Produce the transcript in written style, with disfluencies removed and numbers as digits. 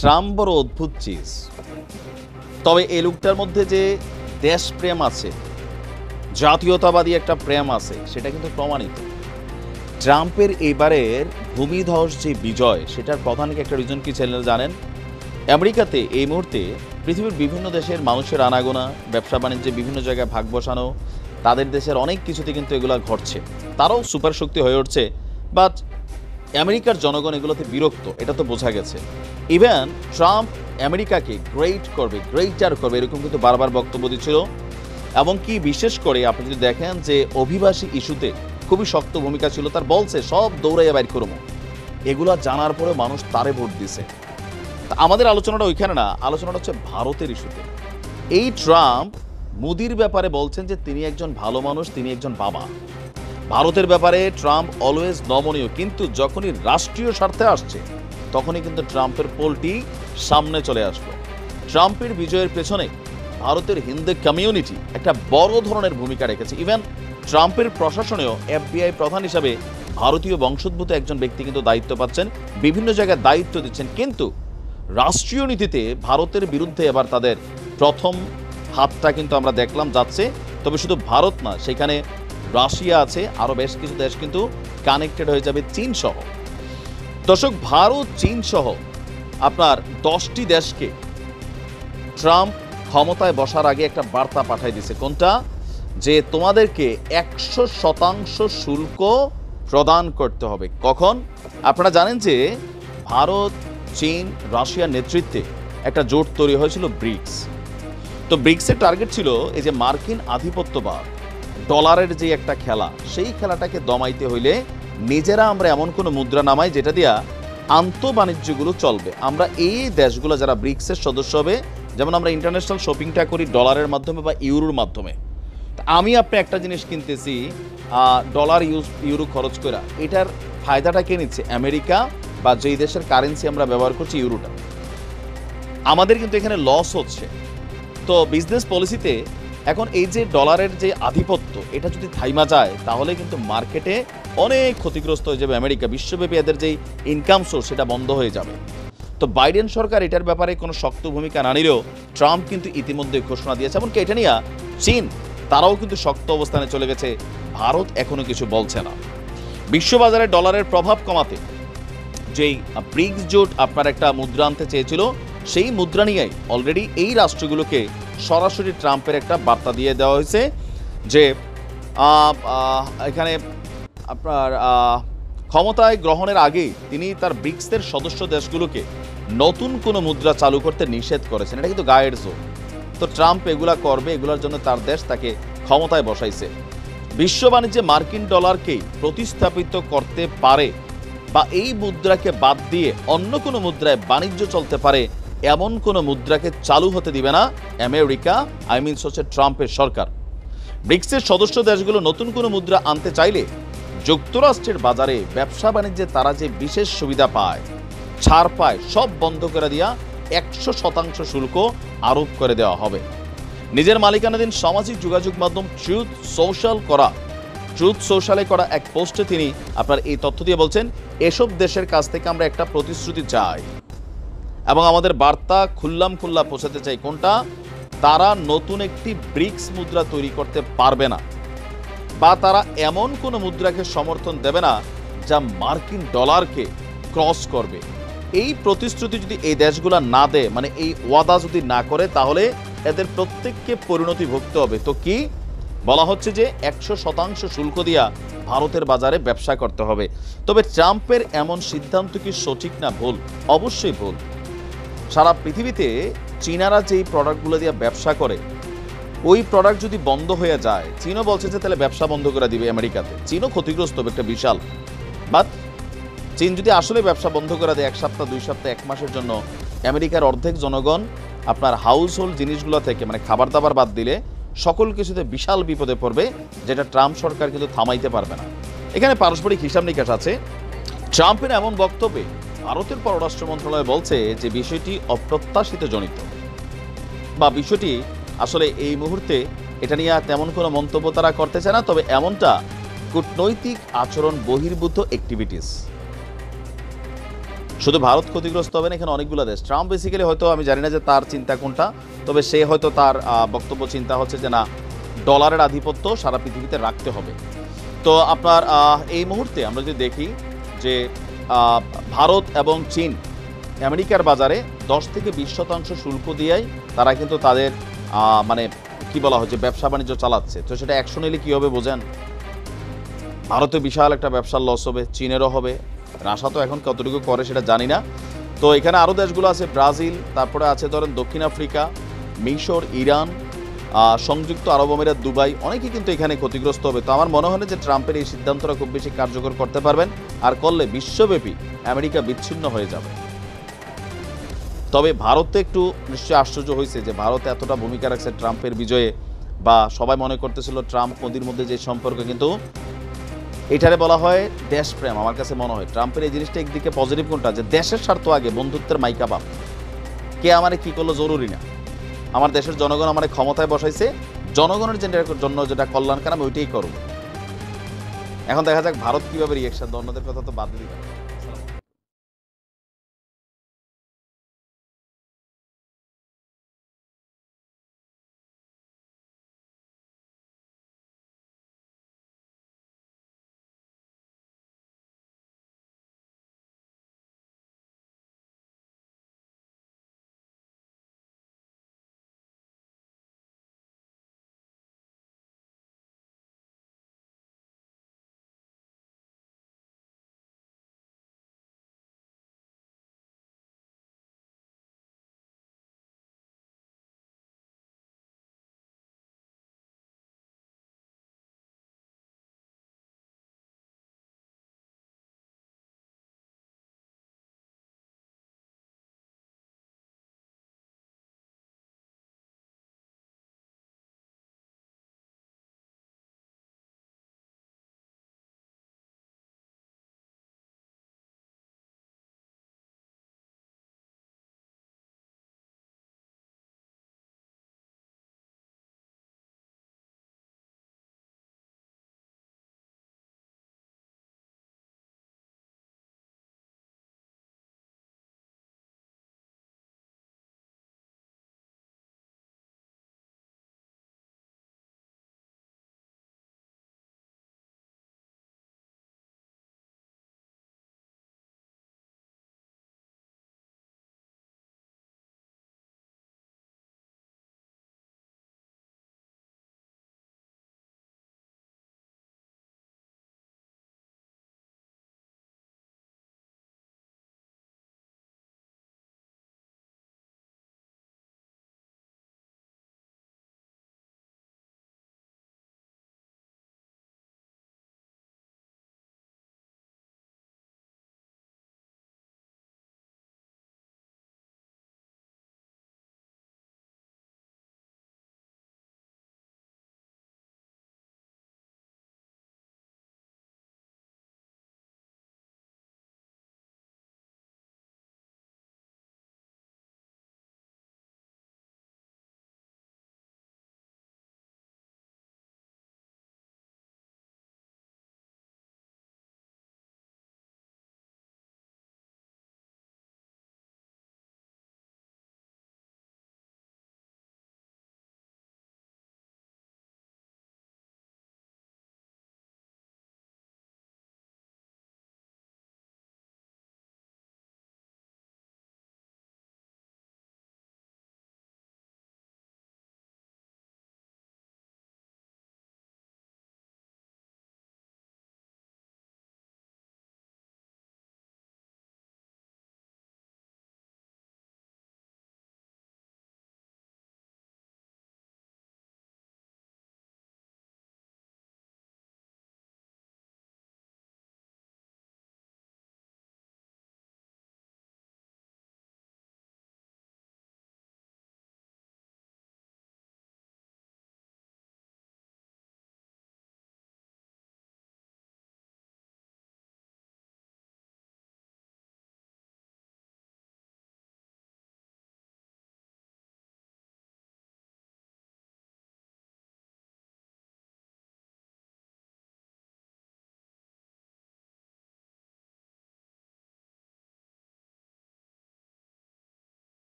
Trump বড় অদ্ভুত cheese. তবে এই লোকটার মধ্যে যে দেশপ্রেম আছে, জাতীয়তাবাদী একটা প্রেম আছে, সেটা কিন্তু প্রমাণিত। ট্রাম্পের এবারের ভূমিধস যে বিজয়, সেটার প্রধান একটা রিজন কি ছিলেন জানেন? আমেরিকাতে এই মুহূর্তে পৃথিবীর বিভিন্ন দেশের মানুষের আনাগোনা, ব্যবসা বাণিজ্যে বিভিন্ন জায়গায় ভাগ বসানো, তাদের দেশের অনেক কিছুতে কিন্তু এগুলো ঘটছে। তারাও সুপার শক্তি হয়ে উঠছে, বাট আমেরিকার জনগণ এগুলোতে বিরক্ত, এটা তো বোঝা গেছে। ইভেন ট্রাম্প আমেরিকাকে গ্রেটার করবে এরকম কিন্তু বারবার বক্তব্য দিচ্ছিল। এমনকি বিশেষ করে আপনি যদি দেখেন যে অভিবাসী ইস্যুতে খুবই শক্ত ভূমিকা ছিল তার, বলছে সব দৌড়াইয়া বাইর করবো। এগুলা জানার পরে মানুষ তারে ভোট দিছে। আমাদের আলোচনাটা ওইখানে না, আলোচনাটা হচ্ছে ভারতের ইস্যুতে। এই ট্রাম্প মোদির ব্যাপারে বলছেন যে তিনি একজন ভালো মানুষ, তিনি একজন বাবা। ভারতের ব্যাপারে ট্রাম্প অলওয়েজ নমনীয়, কিন্তু যখনই রাষ্ট্রীয় স্বার্থে আসছে তখনই কিন্তু ট্রাম্পের পোলটি সামনে চলে আসলো। ট্রাম্পের বিজয়ের পেছনে ভারতের হিন্দু কমিউনিটি একটা বড় ধরনের ভূমিকা রেখেছে। ইভেন ট্রাম্পের প্রশাসনেও এফবিআই প্রধান হিসাবে ভারতীয় বংশোদ্ভূত একজন ব্যক্তি কিন্তু দায়িত্ব পাচ্ছেন, বিভিন্ন জায়গায় দায়িত্ব দিচ্ছেন। কিন্তু রাষ্ট্রীয় নীতিতে ভারতের বিরুদ্ধে এবার তাদের প্রথম হাতটা কিন্তু আমরা দেখলাম যাচ্ছে। তবে শুধু ভারত না, সেখানে রাশিয়া আছে, আরও বেশ কিছু দেশ কিন্তু কানেক্টেড হয়ে যাবে, চীন সহ। দর্শক, ভারত, চীন সহ আপনার 10টি দেশকে ট্রাম্প ক্ষমতায় বসার আগে একটা বার্তা পাঠিয়ে দিছে। কোনটা? যে তোমাদেরকে 100% শুল্ক প্রদান করতে হবে। কখন? আপনারা জানেন যে ভারত, চীন, রাশিয়ার নেতৃত্বে একটা জোট তৈরি হয়েছিল, ব্রিক্স। তো ব্রিক্সের টার্গেট ছিল এই যে মার্কিন আধিপত্যবাদ, ডলারের যে একটা খেলা, সেই খেলাটাকে দমাইতে হইলে নিজেরা আমরা এমন কোনো মুদ্রা নামাই যেটা দিয়া আন্তঃবাণিজ্যগুলো চলবে। আমরা এই দেশগুলো যারা ব্রিক্সের সদস্য হবে, যেমন আমরা ইন্টারন্যাশনাল শপিংটা করি ডলারের মাধ্যমে বা ইউরোর মাধ্যমে। আমি আপনি একটা জিনিস কিনতেছি ডলার ইউরো খরচ করে, এটার ফায়দাটা কে নিচ্ছে? আমেরিকা বা যেই দেশের কারেন্সি আমরা ব্যবহার করছি ইউরোটা। আমাদের কিন্তু এখানে লস হচ্ছে। তো বিজনেস পলিসিতে এখন এই যে ডলারের যে আধিপত্য, এটা যদি থাইমা যায় তাহলে কিন্তু মার্কেটে অনেক ক্ষতিগ্রস্ত হয়ে যাবে আমেরিকা। বিশ্বব্যাপী এদের যেই ইনকাম সোর্স সেটা বন্ধ হয়ে যাবে। তো বাইডেন সরকার এটার ব্যাপারে কোনো শক্ত ভূমিকা না নিলেও ট্রাম্প কিন্তু ইতিমধ্যে ঘোষণা দিয়েছে। এমনকি এটা নিয়ে চীন, তারাও কিন্তু শক্ত অবস্থানে চলে গেছে। ভারত এখনো কিছু বলছে না। বিশ্ববাজারে ডলারের প্রভাব কমাতে যেই ব্রিক্স জোট আপনার একটা মুদ্রা আনতে চেয়েছিল, সেই মুদ্রা নিয়েই অলরেডি এই রাষ্ট্রগুলোকে সরাসরি ট্রাম্পের একটা বার্তা দিয়ে দেওয়া হয়েছে যে এখানে আপনার ক্ষমতায় গ্রহণের আগেই তিনি তার ব্রিক্সের সদস্য দেশগুলোকে নতুন কোনো মুদ্রা চালু করতে নিষেধ করেছেন। এটা কিন্তু গাইড জোন। তো ট্রাম্প এগুলা করবে, এগুলোর জন্য তার দেশ তাকে ক্ষমতায় বসাইছে। বিশ্ব বাণিজ্যে মার্কিন ডলারকেই প্রতিস্থাপিত করতে পারে বা এই মুদ্রাকে বাদ দিয়ে অন্য কোনো মুদ্রায় বাণিজ্য চলতে পারে, এমন কোনো মুদ্রাকে চালু হতে দিবে না আমেরিকা, হচ্ছে ট্রাম্পের সরকার। ব্রিক্সের সদস্য দেশগুলো নতুন কোনো মুদ্রা আনতে চাইলে যুক্তরাষ্ট্রের বাজারে ব্যবসা বাণিজ্যে তারা যে বিশেষ সুবিধা পায়, ছাড় পায়, সব বন্ধ করে দিয়া 100% শুল্ক আরোপ করে দেওয়া হবে। নিজের মালিকানাধীন সামাজিক যোগাযোগ মাধ্যম ট্রুথ সোশ্যালে করা এক পোস্টে তিনি আপনার এই তথ্য দিয়ে বলছেন, এসব দেশের কাছ থেকে আমরা একটা প্রতিশ্রুতি চাই এবং আমাদের বার্তা খুল্লা পৌঁছাতে চাই। কোনটা? তারা নতুন একটি ব্রিক্স মুদ্রা তৈরি করতে পারবে না বা তারা এমন কোনো মুদ্রাকে সমর্থন দেবে না যা মার্কিন ডলারকে ক্রস করবে। এই প্রতিশ্রুতি যদি এই দেশগুলো না দেয়, মানে এই ওয়াদা যদি না করে, তাহলে এদের প্রত্যেককে পরিণতি ভুগতে হবে। তো কি বলা হচ্ছে? যে 100% শুল্ক দিয়া ভারতের বাজারে ব্যবসা করতে হবে। তবে ট্রাম্পের এমন সিদ্ধান্ত কি সঠিক না ভুল? অবশ্যই ভুল। সারা পৃথিবীতে চীনারা যেই প্রোডাক্টগুলো দিয়ে ব্যবসা করে, ওই প্রোডাক্ট যদি বন্ধ হয়ে যায়, চীনও বলছে যে তাহলে ব্যবসা বন্ধ করে দিবে আমেরিকাতে। চীনও ক্ষতিগ্রস্ত হবে একটা বিশাল। বাট চীন যদি আসলে ব্যবসা বন্ধ করে দেয় 1 সপ্তাহ, 2 সপ্তাহ, 1 মাসের জন্য, আমেরিকার অর্ধেক জনগণ আপনার হাউস হোল্ড জিনিসগুলো থেকে, মানে খাবার দাবার বাদ দিলে সকল কিছুতে বিশাল বিপদে পড়বে, যেটা ট্রাম্প সরকার কিন্তু থামাইতে পারবে না। এখানে পারস্পরিক হিসাব নিকাশ আছে। ট্রাম্পের এমন বক্তব্যে ভারতের পররাষ্ট্র মন্ত্রণালয় বলছে যে বিষয়টি অপ্রত্যাশিত জনিত, বা বিষয়টি আসলে এই মুহূর্তে এটা নিয়ে তেমন কোনো মন্তব্য তারা করতে চায় না। তবে এমনটা কূটনৈতিক আচরণ বহির্ভূত অ্যাক্টিভিটিস। শুধু ভারত ক্ষতিগ্রস্ত হবে না, এখানে অনেকগুলো দেশ। ট্রাম্প বেসিক্যালি হয়তো আমি জানি না যে তার চিন্তা কোনটা, তবে সে হয়তো তার বক্তব্য চিন্তা হচ্ছে যে না, ডলারের আধিপত্য সারা পৃথিবীতে রাখতে হবে। তো আপনার এই মুহূর্তে আমরা যদি দেখি যে ভারত এবং চীন আমেরিকার বাজারে 10 থেকে 20% শুল্ক দিয়েই তারা কিন্তু তাদের মানে কি বলা হয় যে ব্যবসা বাণিজ্য চালাচ্ছে। তো সেটা অ্যাকশন নিলে কী হবে বোঝেন? ভারতে বিশাল একটা ব্যবসার লস হবে, চীনেরও হবে, রাশিয়া তো এখন কতটুকু করে সেটা জানি না। তো এখানে আরও দেশগুলো আছে, ব্রাজিল, তারপরে আছে ধরেন দক্ষিণ আফ্রিকা, মিশর, ইরান, সংযুক্ত আরব আমিরাত, দুবাই, অনেকেই কিন্তু এখানে ক্ষতিগ্রস্ত হবে। তো আমার মনে হয় না যে ট্রাম্পের এই সিদ্ধান্তটা খুব বেশি কার্যকর করতে পারবেন, আর করলে বিশ্বব্যাপী আমেরিকা বিচ্ছিন্ন হয়ে যাবে। তবে ভারতে একটু নিশ্চয়ই আশ্চর্য হয়েছে যে ভারত এতটা ভূমিকা রাখছে ট্রাম্পের বিজয়ে, বা সবাই মনে করতেছিল ট্রাম্প মোদির মধ্যে যে সম্পর্ক, কিন্তু এটারে বলা হয় দেশপ্রেম। আমার কাছে মনে হয় ট্রাম্পের এই জিনিসটা একদিকে পজিটিভ কোনটা, যে দেশের স্বার্থ আগে, বন্ধুত্বের মাইকা বাপ, কে আমারে কি করলো জরুরি না, আমার দেশের জনগণ আমার ক্ষমতায় বসাইছে, জনগণের জন্য যেটা কল্যাণকার আমি ওইটাই করব। এখন দেখা যাক ভারত কিভাবে রিয়েকশন দেয়, অন্যদের কথা তো বাদ দিই।